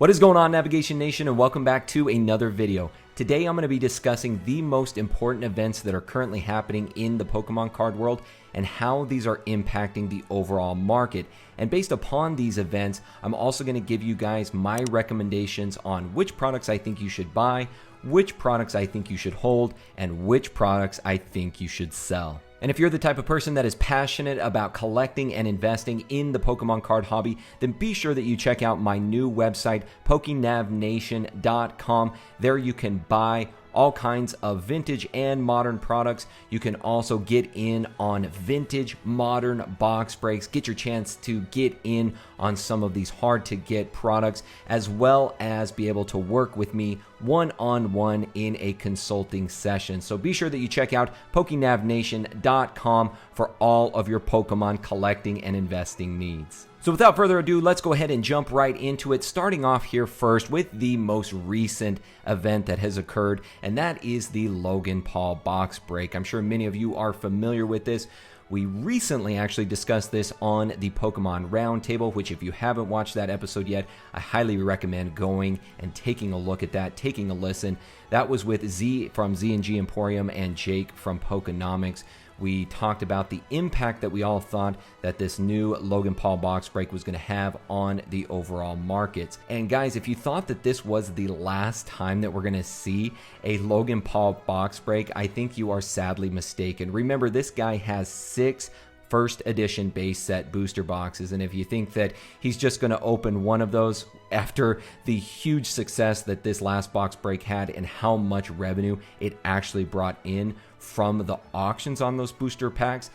What is going on, Navigation Nation, and welcome back to another video. Today I'm going to be discussing the most important events that are currently happening in the Pokemon card world and how these are impacting the overall market. And based upon these events, I'm also going to give you guys my recommendations on which products I think you should buy, which products I think you should hold, and which products I think you should sell. And if you're the type of person that is passionate about collecting and investing in the Pokemon card hobby, then be sure that you check out my new website, PokeNavNation.com. There you can buy all kinds of vintage and modern products. You can also get in on vintage modern box breaks, get your chance to get in on some of these hard to get products, as well as be able to work with me one-on-one in a consulting session. So be sure that you check out PokeNavNation.com for all of your Pokemon collecting and investing needs. So without further ado, let's go ahead and jump right into it, starting off here first with the most recent event that has occurred, and that is the Logan Paul box break. I'm sure many of you are familiar with this. We recently actually discussed this on the Pokemon Roundtable, which if you haven't watched that episode yet, I highly recommend going and taking a look at that, taking a listen. That was with Z from Z&G Emporium and Jake from Pokenomics. We talked about the impact that we all thought that this new Logan Paul box break was going to have on the overall markets. And guys, if you thought that this was the last time that we're going to see a Logan Paul box break, I think you are sadly mistaken. Remember, this guy has 6 first edition base set booster boxes, and if you think that he's just going to open one of those after the huge success that this last box break had and how much revenue it actually brought in from the auctions on those booster packs,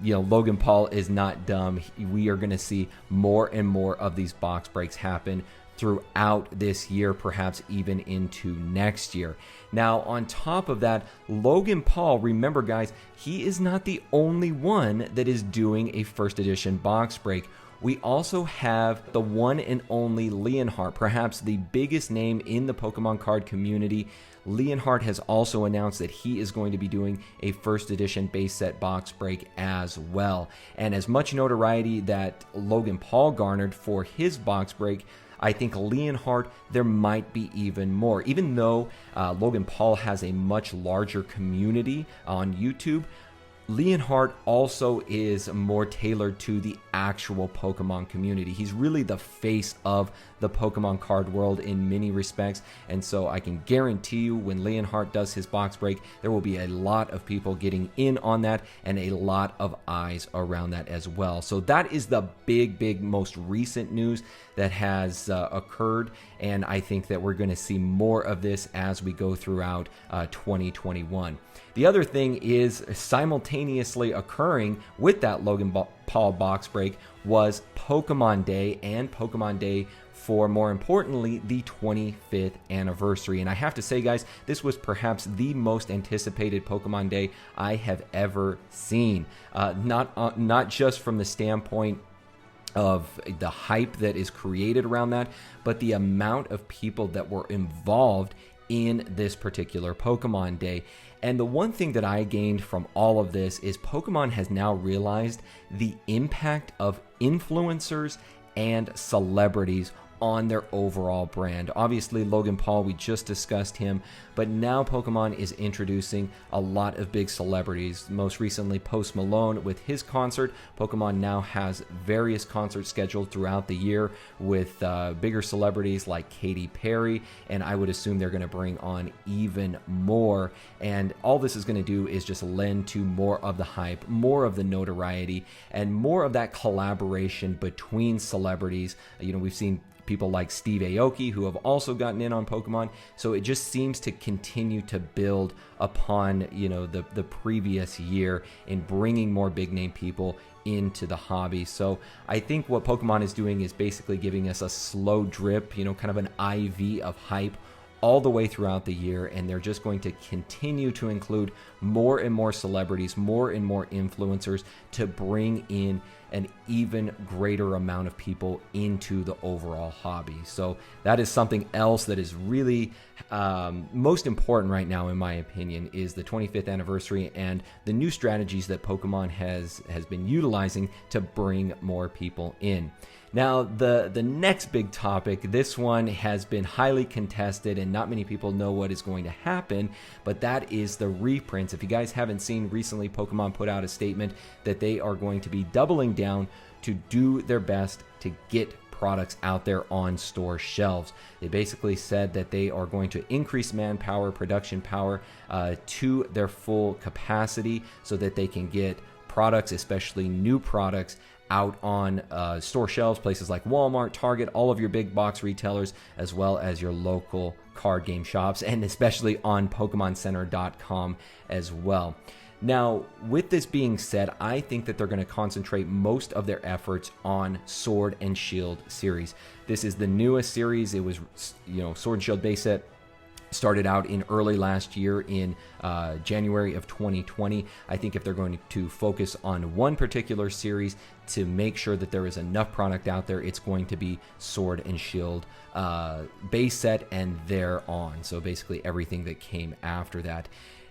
Logan Paul is not dumb. We are going to see more and more of these box breaks happen throughout this year, perhaps even into next year. Now, on top of that, Logan Paul, remember guys, he is not the only one that is doing a first edition box break. We also have the one and only Leonhart, perhaps the biggest name in the Pokemon card community. Leonhart has also announced that he is going to be doing a first edition base set box break as well. And as much notoriety that Logan Paul garnered for his box break, I think Leonhart, there might be even more. Even though Logan Paul has a much larger community on YouTube, Leonhart also is more tailored to the actual Pokemon community. He's really the face of the Pokemon card world in many respects, and so I can guarantee you when Leonhart does his box break, there will be a lot of people getting in on that and a lot of eyes around that as well. So that is the big, most recent news that has occurred, and I think that we're going to see more of this as we go throughout 2021. The other thing is simultaneously occurring with that Logan Paul box break was Pokemon Day, and Pokemon Day for, more importantly, the 25th anniversary. And I have to say, guys, this was perhaps the most anticipated Pokemon Day I have ever seen. Not just from the standpoint of the hype that is created around that, but the amount of people that were involved in this particular Pokemon Day. And the one thing that I gained from all of this is Pokemon has now realized the impact of influencers and celebrities on their overall brand. Obviously, Logan Paul, we just discussed him, but now Pokemon is introducing a lot of big celebrities. Most recently, Post Malone with his concert. Pokemon now has various concerts scheduled throughout the year with bigger celebrities like Katy Perry, and I would assume they're going to bring on even more. And all this is going to do is just lend to more of the hype, more of the notoriety, and more of that collaboration between celebrities. We've seen people like Steve Aoki who have also gotten in on Pokemon, so it just seems to continue to build upon the previous year in bringing more big name people into the hobby. So I think what Pokemon is doing is basically giving us a slow drip, kind of an IV of hype all the way throughout the year, and they're just going to continue to include more and more celebrities, more and more influencers to bring in an even greater amount of people into the overall hobby. So that is something else that is really most important right now, in my opinion, is the 25th anniversary and the new strategies that Pokemon has been utilizing to bring more people in. Now, the next big topic, this one has been highly contested and not many people know what is going to happen, but that is the reprints. If you guys haven't seen, recently Pokemon put out a statement that they are going to be doubling down to do their best to get products out there on store shelves. They basically said that they are going to increase manpower, production power to their full capacity so that they can get products, especially new products, out on store shelves, places like Walmart, Target, all of your big box retailers, as well as your local card game shops, and especially on PokemonCenter.com as well. Now, with this being said, I think that they're going to concentrate most of their efforts on Sword and Shield series. This is the newest series. It was, Sword and Shield base set started out in early last year in January of 2020. I think if they're going to focus on one particular series to make sure that there is enough product out there, it's going to be Sword and Shield base set and thereon. So basically everything that came after that.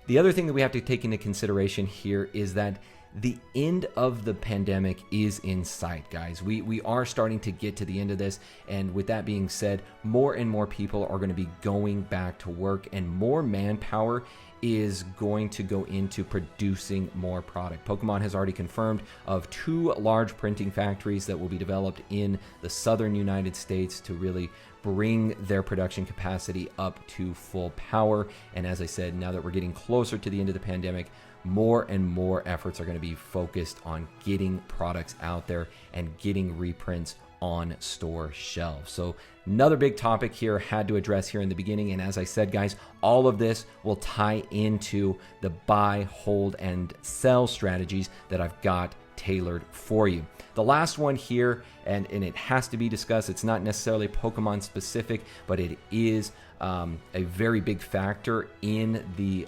The other thing that we have to take into consideration here is that the end of the pandemic is in sight, guys. We are starting to get to the end of this, and with that being said, more and more people are going to be going back to work, and more manpower is going to go into producing more product. Pokemon has already confirmed of 2 large printing factories that will be developed in the southern United States to really bring their production capacity up to full power. And as I said, now that we're getting closer to the end of the pandemic, more and more efforts are going to be focused on getting products out there and getting reprints on store shelves. So another big topic here had to address here in the beginning. And as I said, guys, all of this will tie into the buy, hold, and sell strategies that I've got tailored for you. The last one here, and it has to be discussed, it's not necessarily Pokemon specific, but it is a very big factor in the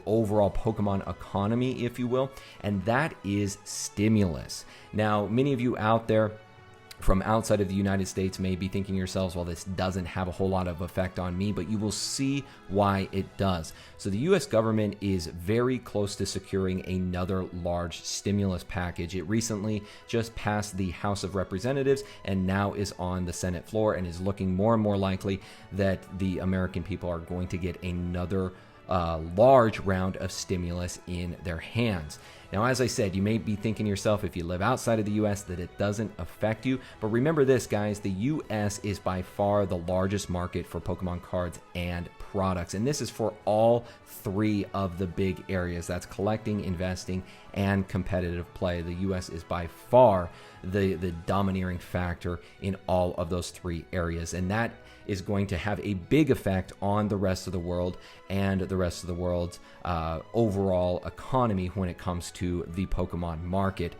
overall Pokemon economy, if you will, and that is stimulus. Now, many of you out there from outside of the United States may be thinking yourselves, well, this doesn't have a whole lot of effect on me, but you will see why it does. So the US government is very close to securing another large stimulus package. It recently just passed the House of Representatives and now is on the Senate floor, and is looking more and more likely that the American people are going to get another large round of stimulus in their hands. Now, as I said, you may be thinking to yourself, if you live outside of the US, that it doesn't affect you. But remember this, guys, the US is by far the largest market for Pokemon cards and products. And this is for all 3 of the big areas. That's collecting, investing, and competitive play. The US is by far the domineering factor in all of those 3 areas. And that is going to have a big effect on the rest of the world and the rest of the world's overall economy when it comes to the Pokemon market.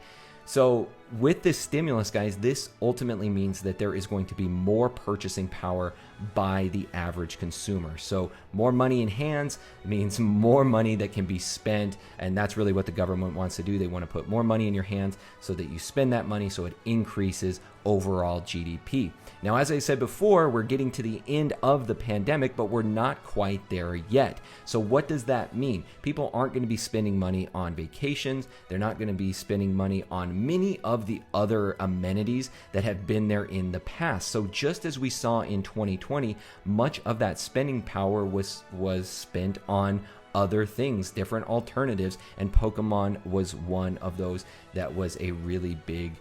So with this stimulus, guys, this ultimately means that there is going to be more purchasing power by the average consumer. So more money in hands means more money that can be spent, and that's really what the government wants to do. They want to put more money in your hands so that you spend that money so it increases overall GDP. Now, as I said before, we're getting to the end of the pandemic, but we're not quite there yet. So what does that mean? People aren't going to be spending money on vacations. They're not going to be spending money on many of the other amenities that have been there in the past. So just as we saw in 2020, much of that spending power was spent on other things, different alternatives, and Pokemon was one of those that was a really big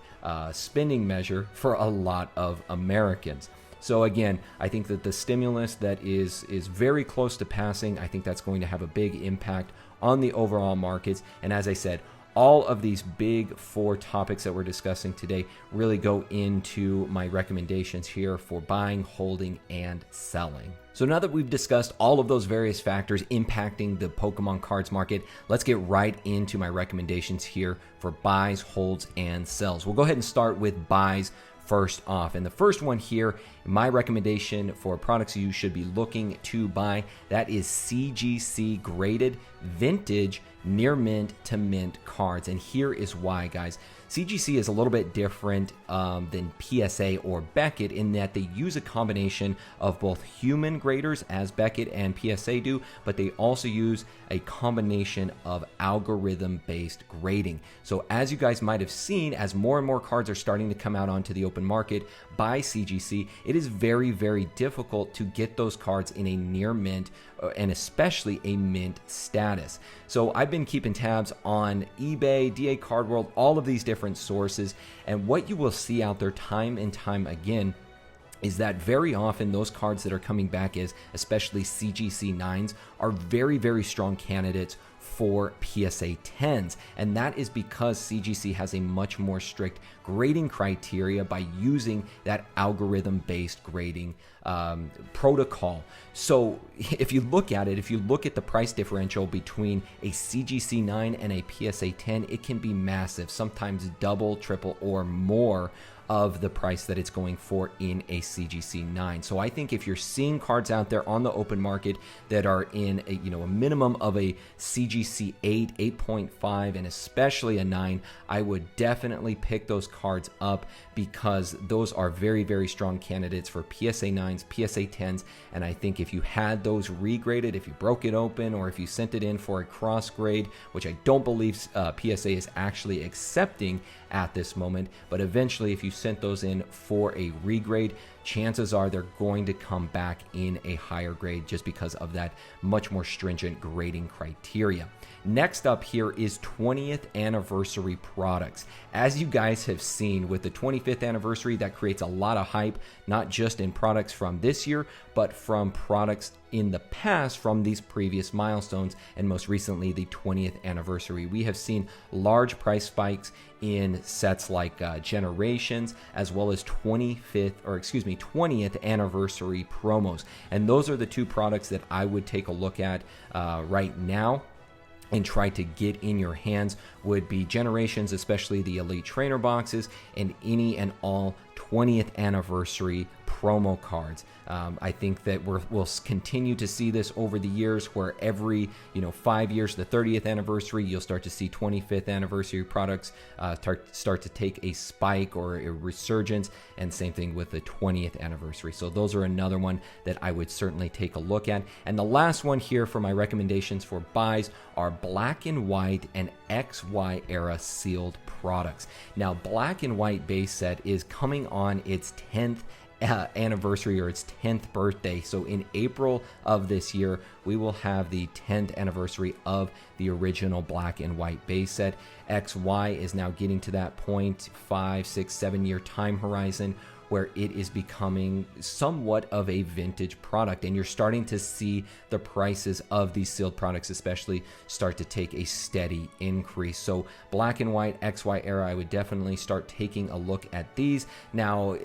spending measure for a lot of Americans. So again, I think that the stimulus that is very close to passing, I think that's going to have a big impact on the overall markets. And as I said, all of these big 4 topics that we're discussing today really go into my recommendations here for buying, holding, and selling. So now that we've discussed all of those various factors impacting the Pokemon cards market, let's get right into my recommendations here for buys, holds, and sells. We'll go ahead and start with buys first off. And the first one here my recommendation for products you should be looking to buy, that is CGC graded vintage near mint to mint cards. And here is why, guys. CGC is a little bit different than PSA or Beckett in that they use a combination of both human graders, as Beckett and PSA do, but they also use a combination of algorithm-based grading. So as you guys might have seen, as more and more cards are starting to come out onto the open market by CGC, it is very, very difficult to get those cards in a near mint and especially a mint status. So I've been keeping tabs on eBay, DA Card World, all of these different sources, and what you will see out there time and time again is that very often those cards that are coming back as especially CGC 9s are very, very strong candidates for PSA 10s, and that is because CGC has a much more strict grading criteria by using that algorithm-based grading protocol. So if you look at it, if you look at the price differential between a CGC 9 and a PSA 10, it can be massive, sometimes double, triple, or more of the price that it's going for in a CGC 9. So I think if you're seeing cards out there on the open market that are in a, a minimum of a CGC 8, 8.5, and especially a 9, I would definitely pick those cards up because those are very, very strong candidates for PSA 9s, PSA 10s, and I think if you had those regraded, if you broke it open, or if you sent it in for a cross grade, which I don't believe PSA is actually accepting at this moment, but eventually if you sent those in for a regrade, chances are they're going to come back in a higher grade just because of that much more stringent grading criteria. Next up here is 20th anniversary products. As you guys have seen with the 25th anniversary, that creates a lot of hype, not just in products from this year, but from products in the past from these previous milestones, and most recently the 20th anniversary. We have seen large price spikes in sets like Generations, as well as 20th anniversary promos. And those are the two products that I would take a look at right now and try to get in your hands. Would be Generations, especially the Elite Trainer boxes, and any and all 20th anniversary promo cards. I think that we'll continue to see this over the years, where every 5 years, the 30th anniversary, you'll start to see 25th anniversary products start to take a spike or a resurgence, and same thing with the 20th anniversary. So those are another one that I would certainly take a look at. And the last one here for my recommendations for buys are Black and White and XY era sealed products. Now, Black and White base set is coming on its 10th anniversary, or its 10th birthday. So in April of this year, we will have the 10th anniversary of the original Black and White base set. XY is now getting to that point, 5, 6, 7 year time horizon, where it is becoming somewhat of a vintage product, and you're starting to see the prices of these sealed products especially start to take a steady increase. So Black and White XY era, I would definitely start taking a look at these. Now,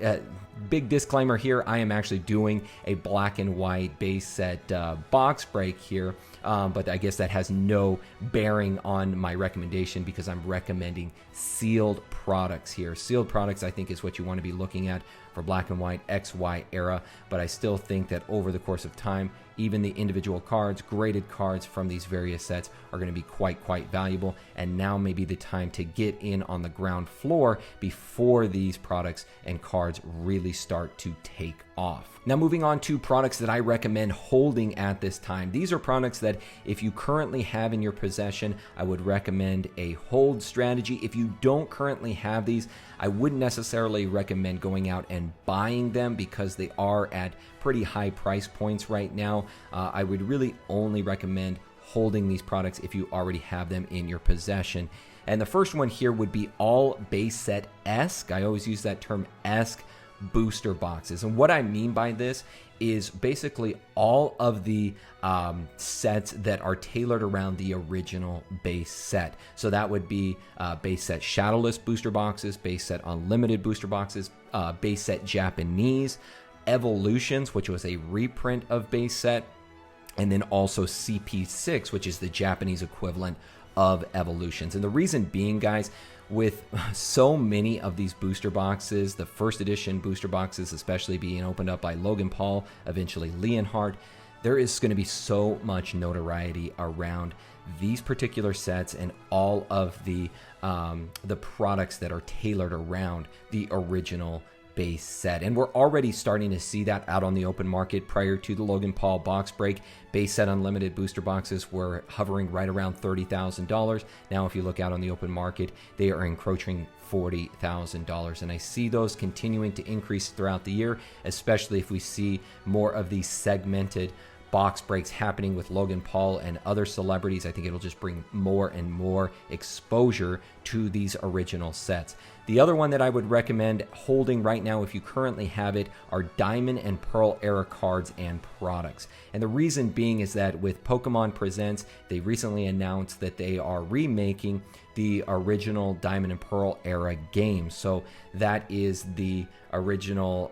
big disclaimer here, I am actually doing a Black and White base set box break here, but I guess that has no bearing on my recommendation because I'm recommending sealed products here. Sealed products, I think, is what you want to be looking at for Black and White XY era, but I still think that over the course of time, even the individual cards, graded cards from these various sets are going to be quite valuable, and now may be the time to get in on the ground floor before these products and cards really start to take off. Now, moving on to products that I recommend holding at this time. These are products that if you currently have in your possession, I would recommend a hold strategy. If you don't currently have these, I wouldn't necessarily recommend going out and buying them because they are at pretty high price points right now. I would really only recommend holding these products if you already have them in your possession. And the first one here would be all base set-esque. I always use that term esque booster boxes. And what I mean by this is basically all of the sets that are tailored around the original base set. So that would be base set Shadowless booster boxes, base set Unlimited booster boxes, base set Japanese, Evolutions, which was a reprint of base set, and then also CP6, which is the Japanese equivalent of Evolutions. And the reason being, guys, with so many of these booster boxes, the first edition booster boxes especially being opened up by Logan Paul, eventually Leonhart, there is going to be so much notoriety around these particular sets and all of the products that are tailored around the original base set. And we're already starting to see that out on the open market. Prior to the Logan Paul box break, base set unlimited booster boxes were hovering right around $30,000. Now if you look out on the open market, they are encroaching $40,000, and I see those continuing to increase throughout the year, especially if we see more of these segmented box breaks happening with Logan Paul and other celebrities. I think it'll just bring more and more exposure to these original sets. The other one that I would recommend holding right now, if you currently have it, are Diamond and Pearl era cards and products. And the reason being is that with Pokemon Presents, they recently announced that they are remaking the original Diamond and Pearl era game. So that is the original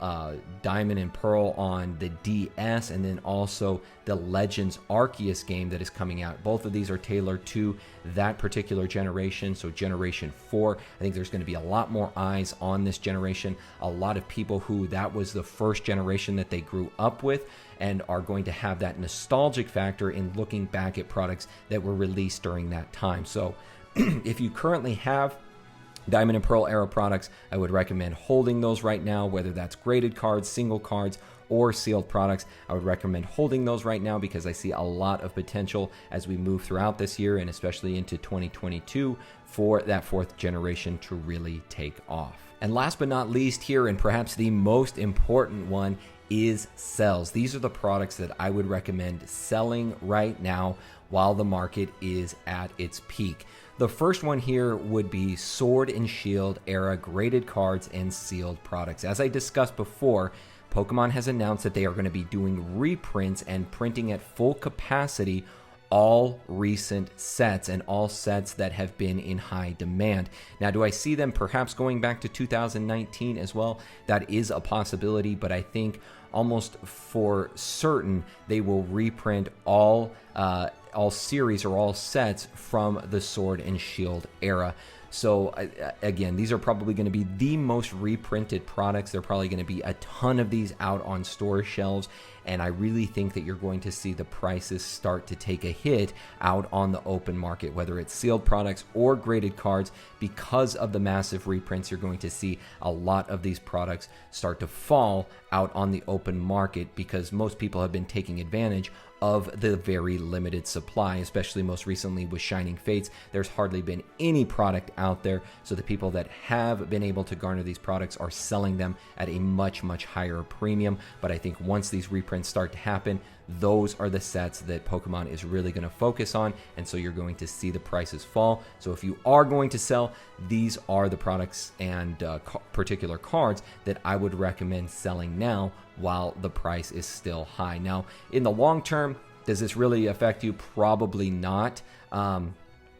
Diamond and Pearl on the DS, and then also the Legends Arceus game that is coming out. Both of these are tailored to that particular generation, so Generation 4. I think there's going to be a lot more eyes on this generation. A lot of people who that was the first generation that they grew up with and are going to have that nostalgic factor in looking back at products that were released during that time. So if you currently have Diamond and Pearl era products, I would recommend holding those right now, whether that's graded cards, single cards, or sealed products. I would recommend holding those right now because I see a lot of potential as we move throughout this year and especially into 2022 for that fourth generation to really take off. And last but not least here, and perhaps the most important one, is sells. These are the products that I would recommend selling right now while the market is at its peak. The first one here would be Sword and Shield era graded cards and sealed products. As I discussed before, Pokemon has announced that they are going to be doing reprints and printing at full capacity all recent sets and all sets that have been in high demand. Now, do I see them perhaps going back to 2019 as well? That is a possibility, but I think almost for certain they will reprint all series or all sets from the Sword and Shield era. So again, these are probably going to be the most reprinted products. There are probably going to be a ton of these out on store shelves, and I really think that you're going to see the prices start to take a hit out on the open market, whether it's sealed products or graded cards. Because of the massive reprints, you're going to see a lot of these products start to fall out on the open market because most people have been taking advantage of the very limited supply, especially most recently with Shining Fates. There's hardly been any product out there, so the people that have been able to garner these products are selling them at a much, much higher premium. But I think once these reprints start to happen, those are the sets that Pokemon is really going to focus on, and so you're going to see the prices fall. So if you are going to sell, these are the products and particular cards that I would recommend selling now while the price is still high. Now, in the long term, does this really affect you? Probably not.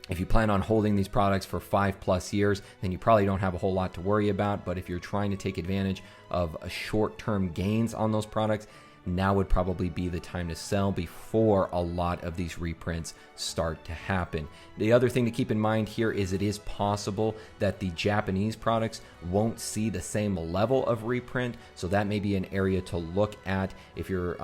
If you plan on holding these products for 5+ years, then you probably don't have a whole lot to worry about. But if you're trying to take advantage of short-term gains on those products, now would probably be the time to sell before a lot of these reprints start to happen. The other thing to keep in mind here is it is possible that the Japanese products won't see the same level of reprint, so that may be an area to look at if you're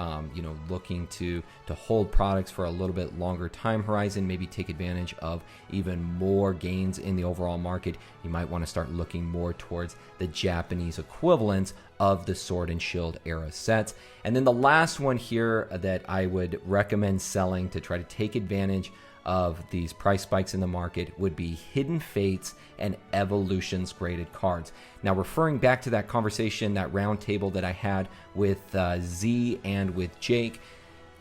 looking to hold products for a little bit longer time horizon, maybe take advantage of even more gains in the overall market. You might want to start looking more towards the Japanese equivalents of the Sword and Shield era sets. And then the last one here that I would recommend selling to try to take advantage of these price spikes in the market would be Hidden Fates and Evolutions graded cards. Now, referring back to that conversation, that round table that I had with Z and with Jake,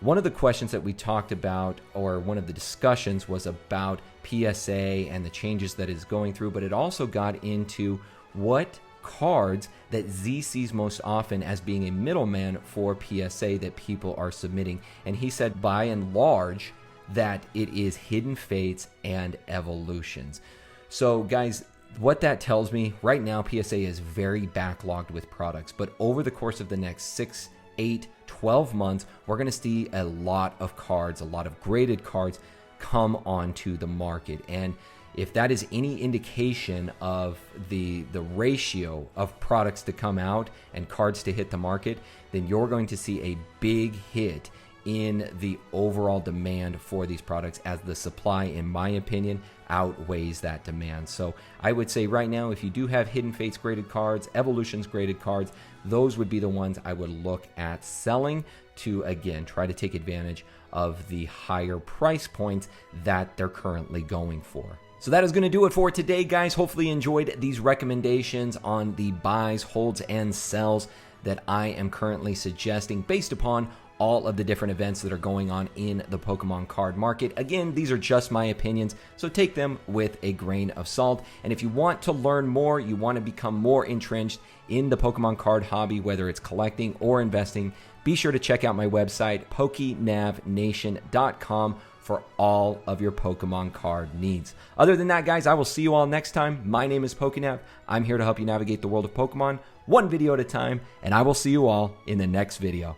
one of the questions that we talked about, or one of the discussions, was about PSA and the changes that is going through, but it also got into what cards that Z sees most often as being a middleman for PSA that people are submitting. And he said by and large that it is Hidden Fates and Evolutions. So guys, what that tells me right now, PSA is very backlogged with products, but over the course of the next 6, 8, 12 months, we're going to see a lot of cards, a lot of graded cards come onto the market. And if that is any indication of the ratio of products to come out and cards to hit the market, then you're going to see a big hit in the overall demand for these products, as the supply, in my opinion, outweighs that demand. So I would say right now, if you do have Hidden Fates graded cards, Evolutions graded cards, those would be the ones I would look at selling to, again, try to take advantage of the higher price points that they're currently going for. So that is going to do it for today, guys. Hopefully you enjoyed these recommendations on the buys, holds, and sells that I am currently suggesting based upon all of the different events that are going on in the Pokemon card market. Again, these are just my opinions, so take them with a grain of salt. And if you want to learn more, you want to become more entrenched in the Pokemon card hobby, whether it's collecting or investing, be sure to check out my website, PokéNavNation.com, for all of your Pokemon card needs. Other than that, guys, I will see you all next time. My name is PokéNav. I'm here to help you navigate the world of Pokemon, one video at a time, and I will see you all in the next video.